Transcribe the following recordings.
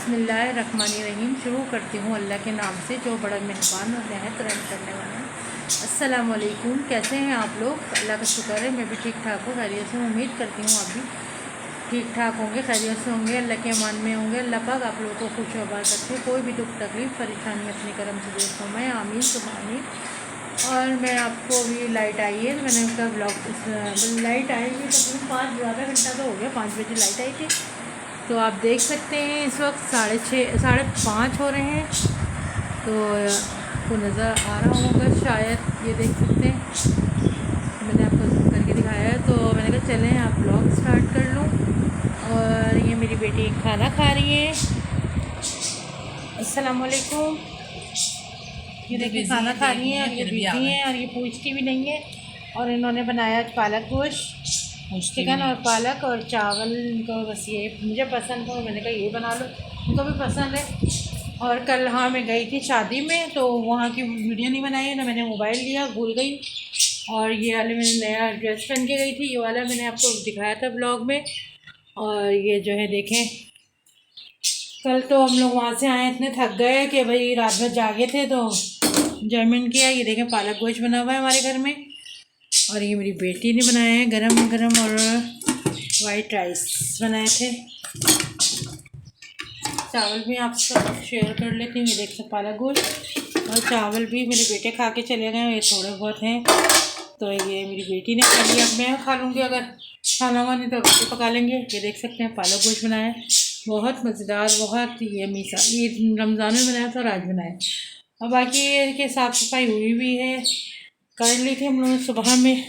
बिस्मिल्लाहिर्रहमानिर्रहीम। शुरू करती हूँ अल्लाह के नाम से जो बड़ा मेहरबान और नहायत रहम करने वाला है। अस्सलाम वालेकुम। कैसे हैं आप लोग? अल्लाह का शुक्र है मैं भी ठीक ठाक हूँ, खैरियत से। उम्मीद करती हूँ आप भी ठीक ठाक होंगे, खैरियत से होंगे, अल्लाह के अमान में होंगे। अल्लाह पाक आप लोगों को खुश आबाद रखे, कोई भी दुख तकलीफ़ परेशानी अपने करम से दूर फरमाए, आमीन सुबह आमीन। और मैं आपको भी लाइट आई है, मैंने उसका ब्लॉग लाइट आई हुई तकरीबन 5 घंटा तो हो गया, 5 बजे लाइट आई थी। तो आप देख सकते हैं इस वक्त 6:30 हो रहे हैं। तो आपको नज़र आ रहा होगा शायद, ये देख सकते हैं, मैंने आपको ज़ूम करके दिखाया है। तो मैंने कहा चलें आप ब्लॉग स्टार्ट कर लूँ। और ये मेरी बेटी खाना खा रही है। अस्सलाम वालेकुम। ये देखिए खाना खा रही है और ये बिजी हैं और ये पूछती भी नहीं है। और इन्होंने बनाया पालक गोश्त, चिकन और पालक और चावल। इनको बस ये मुझे पसंद है, मैंने कहा ये बना लो, उनको भी पसंद है। और कल हाँ मैं गई थी शादी में, तो वहाँ की वीडियो नहीं बनाई ना, मैंने मोबाइल लिया भूल गई। और ये वाले मैंने नया ड्रेस पहन के गई थी, ये वाला मैंने आपको दिखाया था ब्लॉग में। और ये जो है देखें, कल तो हम लोग वहाँ से आए इतने थक गए कि भाई रात भर जागे थे, तो जयमन किया। ये देखें पालक गोश्त बना हुआ है हमारे घर में। और ये मेरी बेटी ने बनाया है गरम गरम, और वाइट राइस बनाए थे। चावल भी आपसे शेयर कर लेती हूँ। ये देख सकते पालक गोश्त और चावल भी मेरे बेटे खा के चले गए, ये थोड़े बहुत हैं। तो ये मेरी बेटी ने खा लिया, अब मैं खा लूँगी, अगर खाना हुआ नहीं तो रोटी पका लेंगे। ये देख सकते हैं पालक गोश्त बनाया है, बहुत मज़ेदार, बहुत ये मीसा। ये रमज़ान में बनाया था और आज बनाया। और बाकी ये कि साफ़ सफाई हुई भी है, कर ली थी हम लोगों ने सुबह में।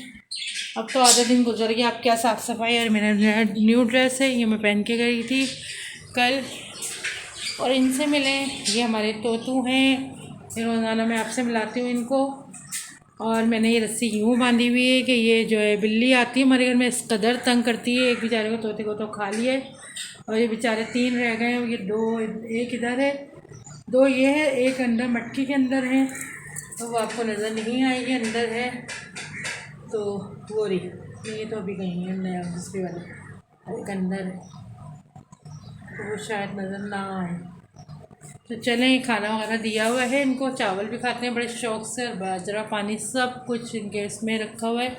अब तो आधा दिन गुजर गया, अब क्या साफ़ सफाई। और मेरा न्यू ड्रेस है, ये मैं पहन के गई थी कल। और इनसे मिलें, ये हमारे तोतू हैं, फिर रोज़ाना मैं आपसे मिलाती हूँ इनको। और मैंने ये रस्सी यूँ बांधी हुई है कि ये जो है बिल्ली आती है हमारे घर में, इस कदर तंग करती है। एक बेचारे को तोते को तो खा लिया है, और ये बेचारे 3 रह गए हैं। ये 2, एक इधर है, 2 ये है, एक अंदर मटकी के अंदर है, तो वो आपको नज़र नहीं आएगी, अंदर है। तो वो रही, ये तो अभी गई है नया दूसरी वाली, एक अंदर है, तो वो शायद नज़र ना आए। तो चलें, खाना वगैरह दिया हुआ है इनको, चावल भी खाते हैं बड़े शौक़ से, और बाजरा पानी सब कुछ गैस में रखा हुआ है।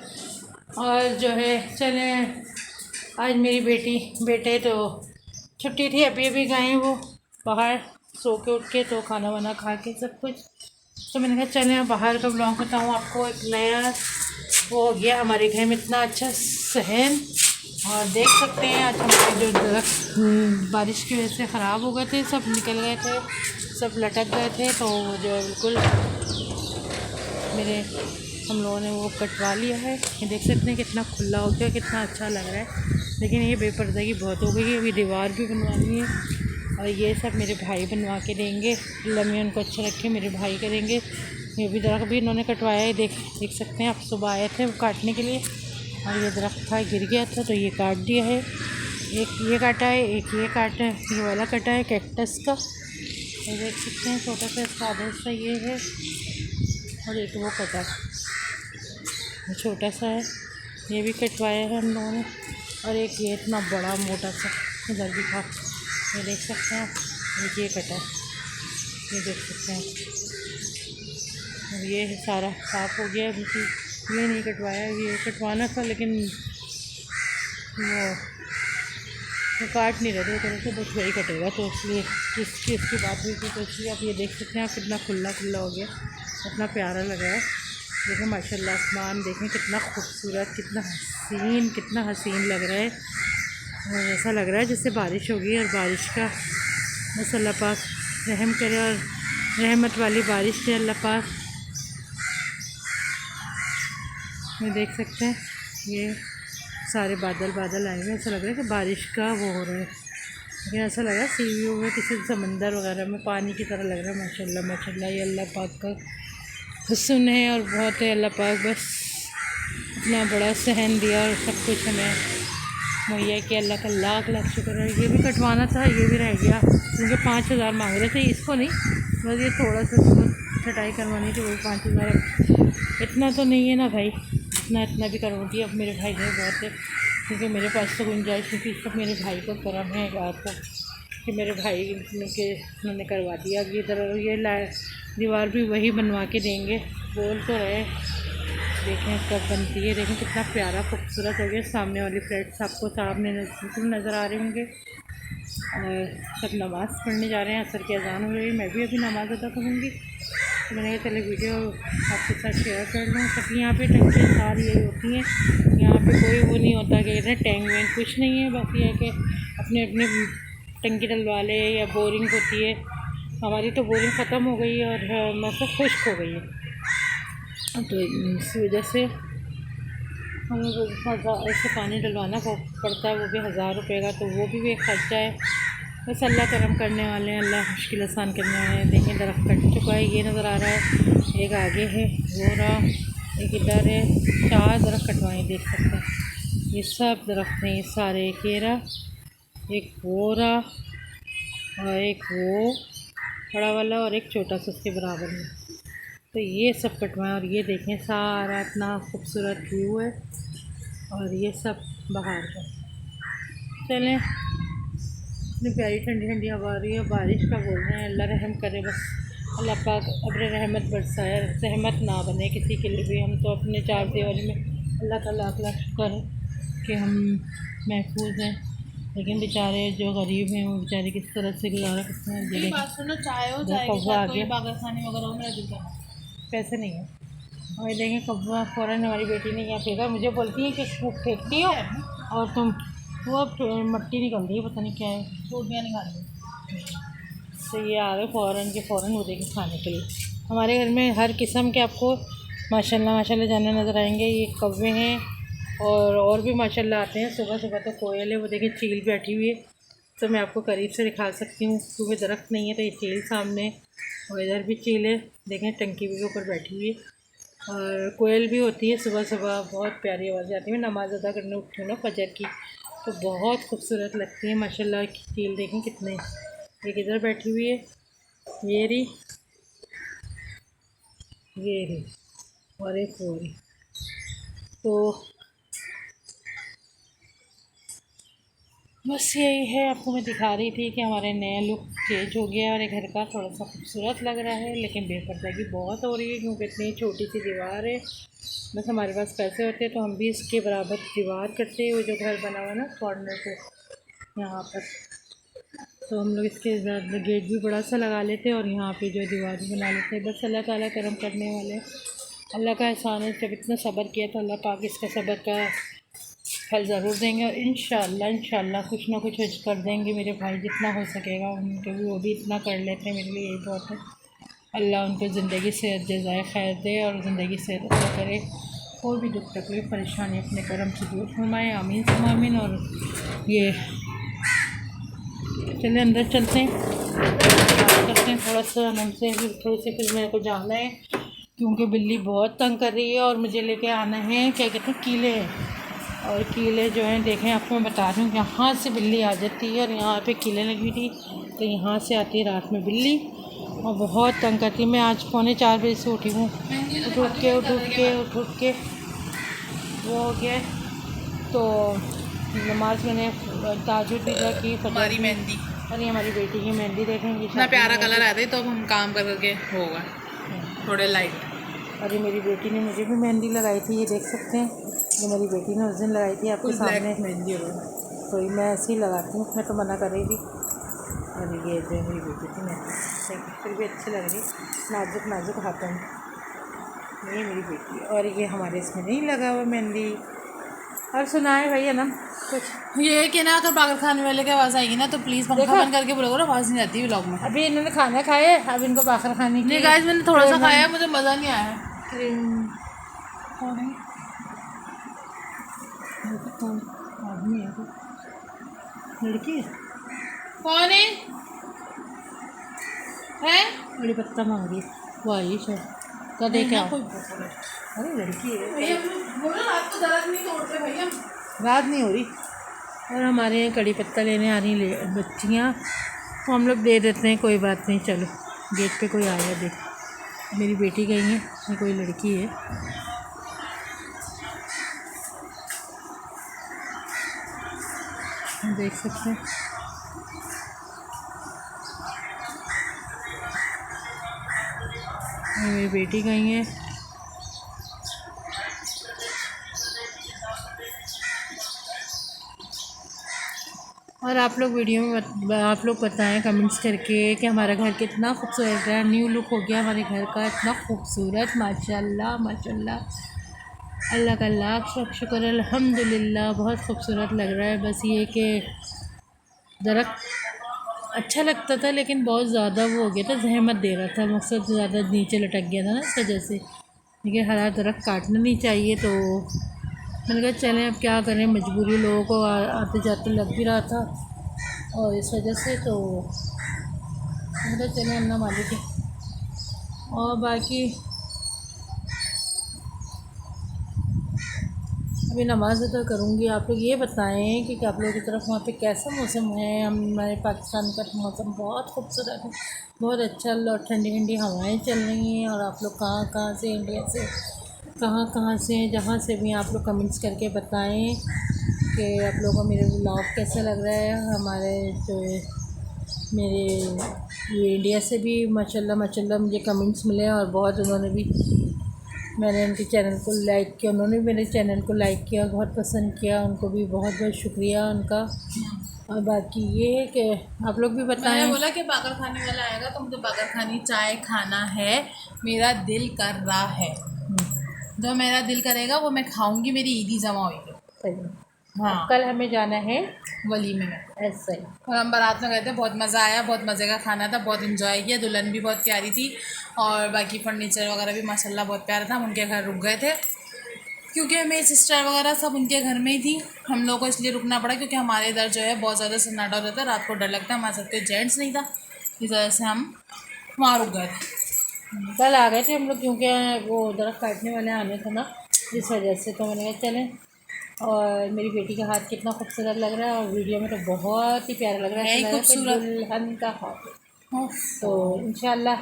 और जो है चलें, आज मेरी बेटे तो छुट्टी थी, अभी अभी गए वो बाहर सो के उठ के, तो खाना वाना खा के सब कुछ। तो मैंने कहा चलें बाहर का ब्लॉग बताऊँ आपको। एक नया वो हो गया हमारे घर में, इतना अच्छा सहन। और देख सकते हैं आज हमारे जो दरख्त बारिश की वजह से ख़राब हो गए थे, सब निकल गए थे, सब लटक गए थे। तो जो है बिल्कुल हम लोगों ने वो कटवा लिया है। ये देख सकते हैं कितना खुला हो गया, कितना अच्छा लग रहा है। लेकिन ये बेपर्दगी बहुत हो गई है, अभी दीवार भी बनवानी है। और ये सब मेरे भाई बनवा के देंगे, लम्हे उनको अच्छे रखे, मेरे भाई करेंगे। ये भी दरख्त भी इन्होंने कटवाया है, देख सकते हैं। आप सुबह आए थे वो काटने के लिए, और ये दरख्त था गिर गया था तो ये काट दिया है। एक ये काटा है, एक ये काटा है, ये वाला कटा है कैक्टस का, ये देख सकते हैं छोटा सा इसका आधा सा ये है। और एक वो कटा छोटा सा है, ये भी कटवाया है हम लोगों ने। और एक ये इतना बड़ा मोटा सा इधर भी था, ये देख सकते हैं। एक ये कटा है, ये देख सकते हैं। और ये सारा साफ़ हो गया, क्योंकि ये नहीं कटवाया, ये कटवाना था लेकिन वो काट नहीं रहे थे, तो बस वही कटेगा, तो इसलिए इसकी बात हुई थी। तो इसलिए आप ये देख सकते हैं, आप कितना खुला खुला हो गया, कितना प्यारा लग रहा है। देखें माशाल्लाह, आसमान देखें कितना खूबसूरत, कितना हसीन लग रहा है। और ऐसा लग रहा है जैसे बारिश होगी, और बारिश का बस अल्लाह पाक रहम करे, और रहमत वाली बारिश है अल्लाह पाक। ये देख सकते हैं, ये सारे बादल आए हुए हैं, ऐसा लग रहा है कि बारिश का वो हो रहा है। लेकिन ऐसा लग रहा है सी व्यू में किसी समंदर वगैरह में पानी की तरह लग रहा है। माशाल्लाह माशाल्लाह, ये अल्लाह पाक का हुस्न है, और बहुत है। अल्लाह पाक बस इतना बड़ा सहन दिया और सब कुछ हमें मुहैया किया, अल्लाह का लाख लाख शुक्र है। ये भी कटवाना था, ये भी रह गया, क्योंकि 5,000 मांग रहे थे, इसको नहीं, बस ये थोड़ा सा छटाई करवानी थी, वही 5,000। इतना तो नहीं है ना भाई, इतना भी करवाती अब मेरे भाई ने बहुत है, क्योंकि मेरे पास तो गुंजाइश नहीं थी, सब मेरे भाई को करम है। रात को कि मेरे भाई के उन्होंने करवा दिया कि इधर ये दीवार भी वही बनवा के देंगे, बोल तो रहे। देखें कब बनती है। देखें कितना प्यारा खूबसूरत हो गया। सामने वाली फ्लैट्स आपको सामने बिल्कुल नज़र आ रहे होंगे। और सब नमाज़ पढ़ने जा रहे हैं, असर की अजान हो रही है। मैं भी अभी नमाज़ अदा करूँगी, तो मैंने कहा चले वीडियो आपके साथ शेयर कर लूँ। सब यहाँ पे टंकी सारी यही होती हैं, यहाँ पे कोई वो नहीं होता कि इधर टैंक वैंक कुछ नहीं है। बस ये है कि अपने अपने टंकी डलवा ले, या बोरिंग होती है। हमारी तो बोरिंग ख़त्म हो गई है और मतलब खुश्क हो गई है, तो इस वजह से हमें ऐसे पानी डलवाना पड़ता है, वो भी 1000 रुपये का, तो वो भी एक ख़र्चा है। बस अल्लाह करम करने वाले हैं, अल्लाह मुश्किल आसान करने वाले हैं। देखें दरख्त कट चुका है, ये नज़र आ रहा है, एक आगे है, वो रहा, एक इधर है। 4 दरख्त कटवाएँ, देख सकते हैं। ये सब दरख्त हैं, ये सारे। एक ये रहा, एक वो रहा, और एक वो बड़ा वाला, और एक छोटा सा उसके बराबर में। तो ये सब कटवाएँ। और ये देखें सारा इतना खूबसूरत व्यू है, और ये सब बाहर का। चलें, इतनी प्यारी ठंडी ठंडी हवा आ रही है, बारिश का बोल रहे हैं। अल्लाह रहम करे, बस अल्लाह पाक अब्र रहमत बरसाए, रहमत ना बने किसी के लिए भी। हम तो अपने 4 दीवारी में अल्लाह का लाख लाख शुक्र है कि हम महफूज हैं, लेकिन बेचारे जो गरीब हैं वो बेचारे किस तरह से गुजारा करते हैं। कौवा आ गया, पैसे नहीं है। और देखें कौवा फ़ौरन हमारी बेटी ने यहाँ फेंका। मुझे बोलती है कि फेंकती हो और तुम, वो मट्टी निकल रही है, पता नहीं क्या है, चोटियाँ निकाल रही। तो ये आ गए फ़ौरन के फ़ौरन वो देखें खाने के लिए। हमारे घर में हर किस्म के आपको माशाल्लाह माशाल्लाह जाने नज़र आएंगे। ये कौवे हैं, और भी माशाल्लाह आते हैं। सुबह सुबह तो कोयल है, वो देखें चील बैठी हुई है, तो मैं आपको करीब से दिखा सकती हूँ क्योंकि दरख्त नहीं है। तो ये चील सामने, और इधर भी चील है, देखें टंकी के ऊपर बैठी हुई है। और कोयल भी होती है सुबह सुबह, बहुत प्यारी आवाज़ आती है। नमाज़ अदा करने उठती हूँ ना फजर की, तो बहुत खूबसूरत लगती है माशाल्लाह। चील देखें कितने, एक इधर बैठी हुई है, ये रही, ये रही, और एक वो रही। तो बस यही है, आपको मैं दिखा रही थी कि हमारे नया लुक चेंज हो गया और घर का थोड़ा सा खूबसूरत लग रहा है, लेकिन बेपर्दगी बहुत हो रही है क्योंकि इतनी छोटी सी दीवार है। बस हमारे पास पैसे होते तो हम भी इसके बराबर दीवार करते, वो जो घर बना हुआ ना कॉर्नर पे यहाँ पर, तो हम लोग इसके गेट भी बड़ा सा लगा लेते और यहाँ पे जो दीवार भी बना लेते। बस अल्लाह ताला करम करने वाले, अल्लाह का एहसान है। जब इतना सब्र किया तो अल्लाह पाक इसका सब्र का फल ज़रूर देंगे, और इंशाअल्लाह कुछ ना कुछ कर देंगे मेरे भाई, जितना हो सकेगा उनके भी, वो भी इतना कर लेते हैं, मेरे लिए यही बहुत है। अल्लाह उनको ज़िंदगी सेहत जज़ाए खैर दे और ज़िंदगी सेहत अता करे। कोई भी दुख तकलीफ़ परेशानी अपने करम से दूर फरमाए, आमीन सुम आमीन। और ये चलिए अंदर चलते हैं, बात करते हैं थोड़ा सा आनंद से। फिर मेरे को जाना है क्योंकि बिल्ली बहुत तंग कर रही है, और मुझे लेके आना है क्या कहते हैं कीले हैं। और कीले जो हैं देखें, आपको मैं बता रही हूँ, यहाँ से बिल्ली आ जाती है, और यहाँ पे कीले लगी थी, तो यहाँ से आती है रात में बिल्ली और बहुत तंग करती है। मैं आज 3:45 बजे से उठी हूँ, उठ के वो हो गया। तो नमाज मैंने ताजुद भी की, हमारी मेहंदी, और ये हमारी बेटी की मेहंदी देखेंगे, इतना प्यारा कलर आता है। तो अब हम काम करके होगा थोड़े लाइट। और ये मेरी बेटी ने मुझे भी मेहंदी लगाई थी, ये देख सकते हैं, ये मेरी बेटी ने उस दिन लगाई थी आपके सामने मेहंदी हो गई, तो मैं ऐसे ही लगाती हूँ, मैं तो मना कर रही थी। और ये जो मेरी बेटी थी मेहंदी, फिर भी अच्छी लग रही, नाजुक नाजुक हाथों में, ये मेरी बेटी। और ये हमारे इसमें नहीं लगा हुआ मेहंदी। और सुनाए भैया ना कुछ, ये कि ना अगर बागर खाने वाले की आवाज़ आएगी ना तो प्लीज़ पंखा बंद करके बोलो, आवाज़ नहीं आती व्लॉग में। अभी इन्होंने खाना खाया, अब इनको बागर खाने की। नहीं गाइस, मैंने थोड़ा सा खाया, मुझे मज़ा नहीं आया। कौन है? आदमी है, लड़की है, कौन है? बड़ी पत्ता मांग रही है, वो आई शायद, क्या देखे आप? अरे लड़की है भैया, रात को दर्द नहीं तोड़ते भैया, रात नहीं हो रही। और हमारे यहाँ कड़ी पत्ता लेने आ रही बच्चियाँ, तो हम लोग दे देते हैं, कोई बात नहीं। चलो, गेट पे कोई आया, देख मेरी बेटी गई है, ये कोई लड़की है, देख सकते हैं। मेरी बेटी गई है। और आप लोग वीडियो में आप लोग बताएं कमेंट्स करके कि हमारा घर कितना खूबसूरत है। न्यू लुक हो गया हमारे घर का, इतना खूबसूरत, माशाल्लाह माशाल्लाह। अल्लाह का लाख शुक्र अल्हम्दुलिल्लाह, बहुत खूबसूरत लग रहा है। बस ये कि दरख्त अच्छा लगता था लेकिन बहुत ज़्यादा वो हो गया था, जहमत दे रहा था, मकसद ज़्यादा नीचे लटक गया था ना, इस वजह से। लेकिन हरा दरख्त काटना नहीं चाहिए, तो मैंने कहा चलें अब क्या करें, मजबूरी, लोगों को आते जाते लग भी रहा था और इस वजह से तो मैंने कहा चलें अल्लाह मालिक है। और बाकी अभी नमाज़ अदा करूँगी। आप लोग ये बताएं कि आप लोगों की तरफ वहाँ पे कैसा मौसम है। हमारे पाकिस्तान का मौसम बहुत खूबसूरत है, बहुत अच्छा, और ठंडी ठंडी हवाएं चल रही हैं। और आप लोग कहाँ कहाँ से, इंडिया से कहाँ कहाँ से हैं, जहाँ से भी आप लोग कमेंट्स करके बताएं कि आप लोगों को मेरे व्लॉग कैसा लग रहा है। हमारे जो मेरे ये इंडिया से भी माशाल्लाह माशाल्लाह मुझे कमेंट्स मिले और बहुत, उन्होंने भी, मैंने उनके चैनल को लाइक किया, उन्होंने भी मेरे चैनल को लाइक किया, बहुत पसंद किया, उनको भी बहुत बहुत शुक्रिया उनका। और बाकी ये है कि आप लोग भी बताएं। मैंने बोला कि बागर खाने वाला आएगा तो मुझे बागर खानी चाय खाना है, मेरा दिल कर रहा है। जो मेरा दिल करेगा वो मैं खाऊंगी, मेरी ईदी जमा होगी। सही। हाँ, कल हमें जाना है वलीमे में। ऐसा ही। और हम बारात में गए थे, बहुत मज़ा आया, बहुत मज़े का खाना था, बहुत इन्जॉय किया। दुल्हन भी बहुत प्यारी थी और बाकी फर्नीचर वगैरह भी माशाल्लाह बहुत प्यारा था। हम उनके घर रुक गए थे क्योंकि मेरी सिस्टर वगैरह सब उनके घर में ही थी। हम लोग को इसलिए रुकना पड़ा क्योंकि हमारे इधर जो है बहुत ज़्यादा सन्नाटा हो जाता है, रात को डर लगता है, हमारे साथ कोई जेंट्स नहीं था, इस वजह से हम वहाँ रुक गए थे। कल आ गए थे हम लोग क्योंकि वो दरख्त काटने वाले आने थे ना, इस वजह से। तो मैंने कहा चलें। और मेरी बेटी का हाथ कितना खूबसूरत लग रहा है और वीडियो में तो बहुत ही प्यारा लग रहा है, ऐसा लग रहा है कि दुल्हन का हाथ। तो इंशाल्लाह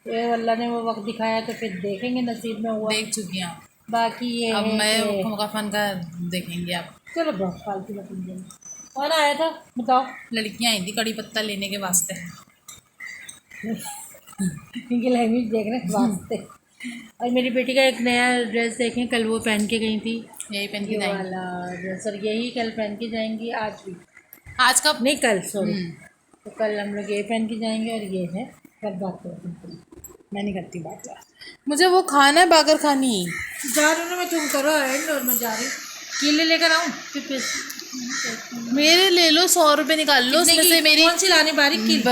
ये अल्लाह ने वो वक्त दिखाया तो फिर देखेंगे, नसीब में हुआ। देख चुकी हैं बाकी ये अब है मैं कफन का देखेंगे आप। चलो बहुत फालतू लगी। कौन आया था बताओ? लड़कियाँ आई थी कड़ी पत्ता लेने के वास्ते, इनकी लैंग्वेज देखने के वास्ते। और मेरी बेटी का एक नया ड्रेस देखें, कल वो पहन के गई थी, यही पहन के ये जाएंगे। वाला ड्रेस, और यही कल पहन के जाएंगी, आज भी आज कब नहीं कल, सॉरी। तो कल हम लोग ये पहन के जाएंगे और ये है। कल बात करते हैं, मैं नहीं करती बात। मुझे वो खाना है, बागर खानी। जा रही हूँ मैं, तुम करो एंड और मैं जा रही हूँ। कीले लेकर आऊँ फिर मेरे ले लो, 100 रुपये निकाल लो उसमें से। मेरी कौन सी लानी? बारीक कील?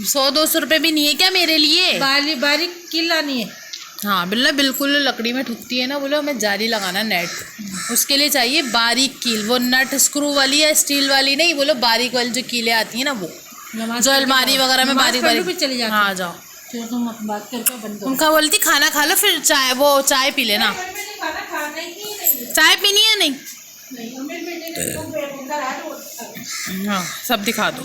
100-200 रुपये भी नहीं है क्या मेरे लिए? बारीक कील लानी है। हाँ बिल्कुल लकड़ी में ठुकती है ना, बोलो हमें जाली लगाना नेट, उसके लिए चाहिए बारीक कील, वो नट स्क्रू वाली या स्टील वाली नहीं, बोलो बारीक वाली जो कीलें आती हैं ना, वो जो अलमारी वगैरह में बारीक बारीक। चली जाती। हाँ जाओ, तो तुम बात करके बंद करो। उनका बोलती खाना खा लो फिर चाय, वो चाय पी लेना। चाय पीनी है? नहीं हाँ सब दिखा दो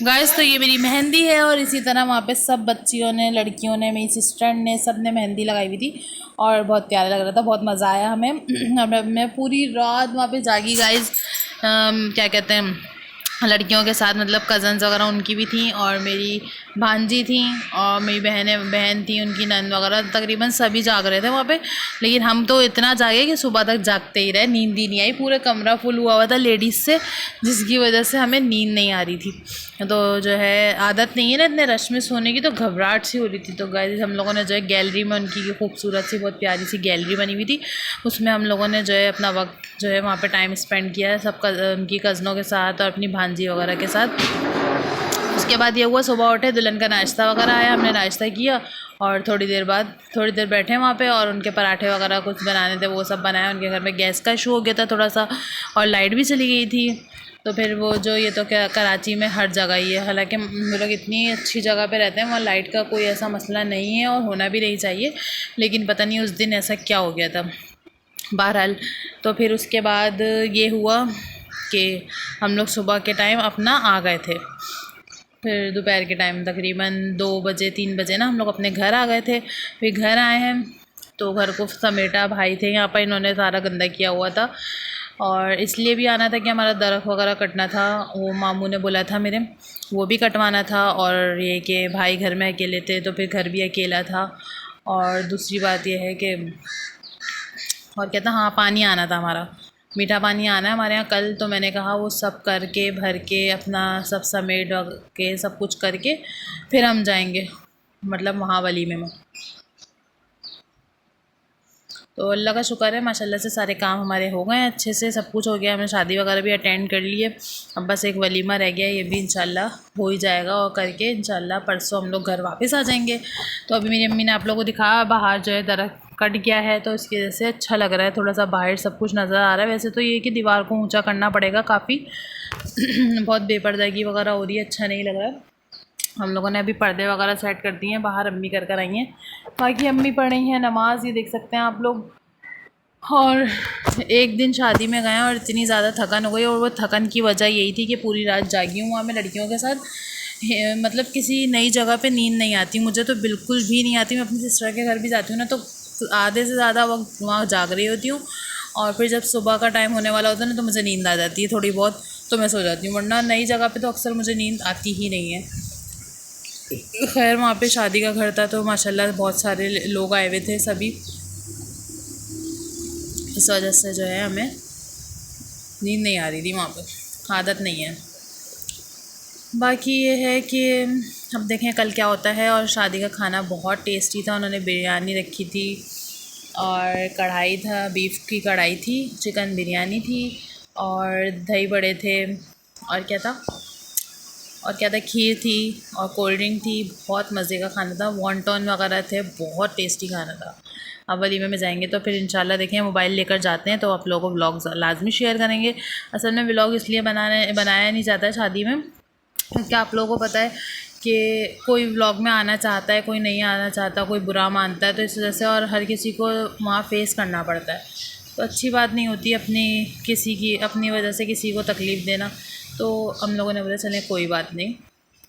गाइस। तो ये मेरी मेहंदी है और इसी तरह वहाँ पे सब बच्चियों ने, लड़कियों ने, मेरी सिस्टर ने, सब ने मेहंदी लगाई हुई थी और बहुत प्यारा लग रहा था, बहुत मज़ा आया हमें। मैं पूरी रात वहाँ पे जागी गाइस, क्या कहते हैं, लड़कियों के साथ, मतलब कज़न्स वगैरह उनकी भी थी और मेरी भांजी थी और मेरी बहन थी, उनकी नंद वगैरह, तकरीबन सभी जाग रहे थे वहाँ पे। लेकिन हम तो इतना जागे कि सुबह तक जागते ही रहे, नींद ही नहीं आई। पूरे कमरा फुल हुआ था लेडीज़ से, जिसकी वजह से हमें नींद नहीं आ रही थी। तो जो है आदत नहीं है ना इतने रश में सोने की, तो घबराहट सी हो रही थी। तो गाइस हम लोगों ने जो है गैलरी में, उनकी खूबसूरत सी बहुत प्यारी सी गैलरी बनी हुई थी, उसमें हम लोगों ने जो है अपना वक्त जो है वहाँ पे टाइम स्पेंड किया है, सब उनकी कज़नों के साथ और अपनी भांजी वगैरह के साथ। उसके बाद ये हुआ, सुबह उठे, दुल्हन का नाश्ता वगैरह आया, हमने नाश्ता किया और थोड़ी देर बैठे वहाँ पे और उनके पराठे वगैरह कुछ बनाने थे वो सब बनाया। उनके घर में गैस का इशू हो गया था थोड़ा सा और लाइट भी चली गई थी। तो फिर वो जो, ये तो क्या कराची में हर जगह ही है, हालांकि हम लोग इतनी अच्छी जगह पे रहते हैं, वहाँ लाइट का कोई ऐसा मसला नहीं है और होना भी नहीं चाहिए, लेकिन पता नहीं उस दिन ऐसा क्या हो गया था। बहरहाल तो फिर उसके बाद ये हुआ कि हम लोग सुबह के टाइम अपना आ गए थे, फिर दोपहर के टाइम तकरीबन 2 बजे 3 बजे ना हम लोग अपने घर आ गए थे। फिर घर आए हैं तो घर को समेटा, भाई थे यहाँ पर, इन्होंने सारा गंदा किया हुआ था और इसलिए भी आना था कि हमारा दरख्त वगैरह कटना था, वो मामू ने बोला था मेरे, वो भी कटवाना था। और ये कि भाई घर में अकेले थे तो फिर घर भी अकेला था। और दूसरी बात ये है कि और क्या था, हाँ पानी आना था हमारा, मीठा पानी आना है हमारे यहाँ कल। तो मैंने कहा वो सब करके भर के अपना सब समेट के सब कुछ करके फिर हम जाएंगे, मतलब वहाँ वलीमे में। तो अल्लाह का शुक्र है माशाल्लाह से सारे काम हमारे हो गए हैं अच्छे से, सब कुछ हो गया, हमने शादी वगैरह भी अटेंड कर ली है। अब बस एक वलीमा रह गया है, ये भी इंशाल्लाह हो ही जाएगा और करके इंशाल्लाह परसों हम लोग घर वापस आ जाएंगे। तो अभी मेरी अम्मी ने आप लोगों को दिखाया बाहर जो है दरख्त कट गया है, तो इसकी वजह से अच्छा लग रहा है, थोड़ा सा बाहर सब कुछ नज़र आ रहा है। वैसे तो ये कि दीवार को ऊँचा करना पड़ेगा काफ़ी बहुत बेपर्दगी वगैरह हो रही है, अच्छा नहीं लग रहा है। हम लोगों ने अभी पर्दे वगैरह सेट कर दिए हैं, बाहर अम्मी कर आई हैं, बाकी अम्मी पढ़ रही हैं नमाज़, ये देख सकते हैं आप लोग। और एक दिन शादी में गए और इतनी ज़्यादा थकन हो गई, और वो थकन की वजह यही थी कि पूरी रात जागी हूँ वहाँ मैं लड़कियों के साथ। मतलब किसी नई जगह पे नींद नहीं आती मुझे, तो बिल्कुल भी नहीं आती। मैं अपनी सिस्टर के घर भी जाती हूँ ना, तो आधे से ज़्यादा वक्त वहाँ जाग रही होती हूँ, और फिर जब सुबह का टाइम होने वाला होता है ना, तो मुझे नींद आ जाती है थोड़ी बहुत, तो मैं सो जाती हूँ, वरना नई जगह पे तो अक्सर मुझे नींद आती ही नहीं है। खैर वहाँ पे शादी का घर था तो माशाल्लाह बहुत सारे लोग आए हुए थे सभी, इस वजह से जो है हमें नींद नहीं आ रही थी वहाँ पे, आदत नहीं है। बाकी ये है कि अब देखें कल क्या होता है। और शादी का खाना बहुत टेस्टी था, उन्होंने बिरयानी रखी थी और कढ़ाई था, बीफ की कढ़ाई थी, चिकन बिरयानी थी और दही बड़े थे, और क्या था खीर थी और कोल्ड ड्रिंक थी। बहुत मज़े का खाना था, वॉन्टॉन वगैरह थे, बहुत टेस्टी खाना था। अब वलीमे में जाएंगे तो फिर इंशाल्लाह देखें, मोबाइल लेकर जाते हैं तो आप लोगों को व्लॉग लाजमी शेयर करेंगे। असल में व्लॉग इसलिए बनाया नहीं जाता है शादी में, क्योंकि आप लोगों को पता है कि कोई व्लॉग में आना चाहता है, कोई नहीं आना चाहता, कोई बुरा मानता है, तो इस वजह से और हर किसी को वहाँ फेस करना पड़ता है, तो अच्छी बात नहीं होती अपनी वजह से किसी को तकलीफ़ देना। तो हम लोगों ने बोला चलें कोई बात नहीं,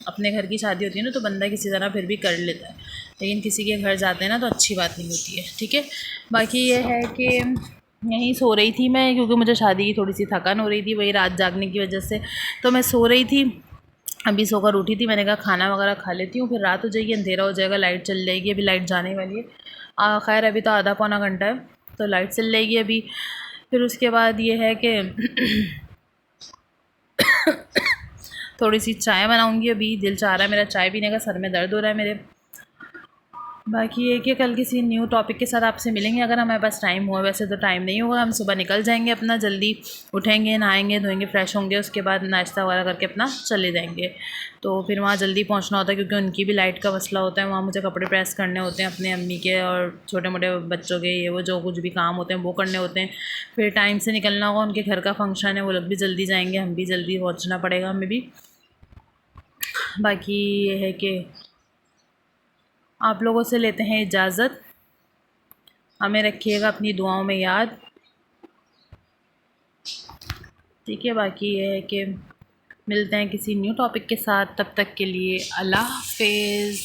अपने घर की शादी होती है ना तो बंदा किसी तरह फिर भी कर लेता है, लेकिन किसी के घर जाते हैं ना तो अच्छी बात नहीं होती है, ठीक है। बाकी ये है कि यहीं सो रही थी मैं, क्योंकि मुझे शादी की थोड़ी सी थकान हो रही थी वही रात जागने की वजह से, तो मैं सो रही थी। अभी सोकर उठी थी, मैंने कहा खाना वगैरह खा लेती हूँ, फिर रात हो जाएगी, अंधेरा हो जाएगा, लाइट चल जाएगी। अभी लाइट जाने वाली है, खैर अभी तो आधा पौना घंटा है तो लाइट चल जाएगी अभी। फिर उसके बाद ये है कि थोड़ी सी चाय बनाऊंगी, अभी दिल चाह रहा है मेरा चाय पीने का, सर में दर्द हो रहा है मेरे। बाकी ये कि कल किसी न्यू टॉपिक के साथ आपसे मिलेंगे अगर हमारे पास टाइम हुआ, वैसे तो टाइम नहीं होगा, हम सुबह निकल जाएंगे, अपना जल्दी उठेंगे, नहाएंगे धोएंगे, फ्रेश होंगे, उसके बाद नाश्ता वगैरह करके अपना चले जाएंगे। तो फिर वहाँ जल्दी पहुँचना होता है क्योंकि उनकी भी लाइट का मसला होता है, वहाँ मुझे कपड़े प्रेस करने होते हैं अपने अम्मी के और छोटे मोटे बच्चों के, ये वो जो कुछ भी काम होते हैं वो करने होते हैं। फिर टाइम से निकलना होगा, उनके घर का फंक्शन है, वो लोग भी जल्दी जाएँगे, हम भी जल्दी पहुँचना पड़ेगा हमें भी। बाकी ये है कि आप लोगों से लेते हैं इजाज़त, हमें रखिएगा अपनी दुआओं में याद, ठीक है। बाकी ये है कि मिलते हैं किसी न्यू टॉपिक के साथ, तब तक के लिए अल्लाह हाफ़िज़।